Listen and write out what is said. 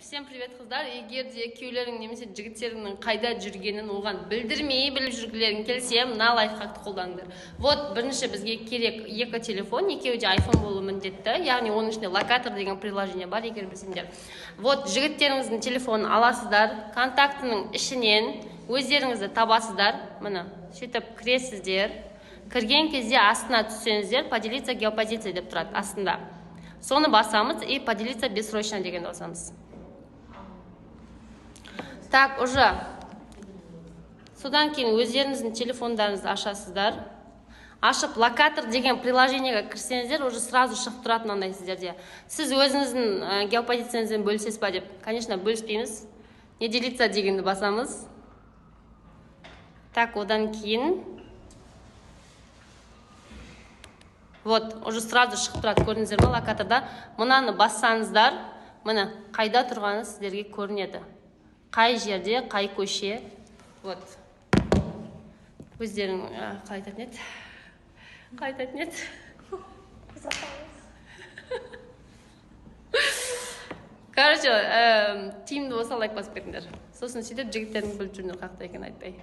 Всем привет, қыздар. Егер де күйеулерің немесе жігіттеріңнің қайда жүргенін оған білдірмей біліп жүргілерің келсе, мына лайфхакты қолданыңдар. Вот, бірінші бізге керек екі телефон, екеуі де iPhone болуы міндетті. Яғни оның ішінде локатор деген приложение бар, егер білсеңдер. Вот, жігіттеріңіздің телефонын аласыздар, контактының ішінен өздеріңізді табасыздар. Міне, сөйтіп кіресіздер. Кірген кезде астына түссеңіздер, поделиться геопозиция деп тұрады астында. Соны басамыз и поделиться бессрочно деген басамыз. Так, уже. Содан кейін өздеріңіздің телефондарыңызды ашасыздар. Ашып локатор деген приложениеге кірсеңіздер, уже сразу шығып тұрады мынандай сіздерде. Сіз өзіңіздің геопозицияңызбен бөлісесіз ба деп? Конечно, бөліспейміз. Не делиться дегенді басамыз. Так, одан кейін вот, уже сразу шығып тұрады, көрдіңіздер ме локаторда. Мынаны бассаңыздар, міне қайда тұрғаны сіздерге көрінеді. Қай жерде, қай көше. Вот. Өздерің қайтатын еді. Қайтатын еді. Короче, тиімді болса лайк басып кетіңдер. Сосын сөйтіп жігіттердің біліп жүрген қақта екен айтпай.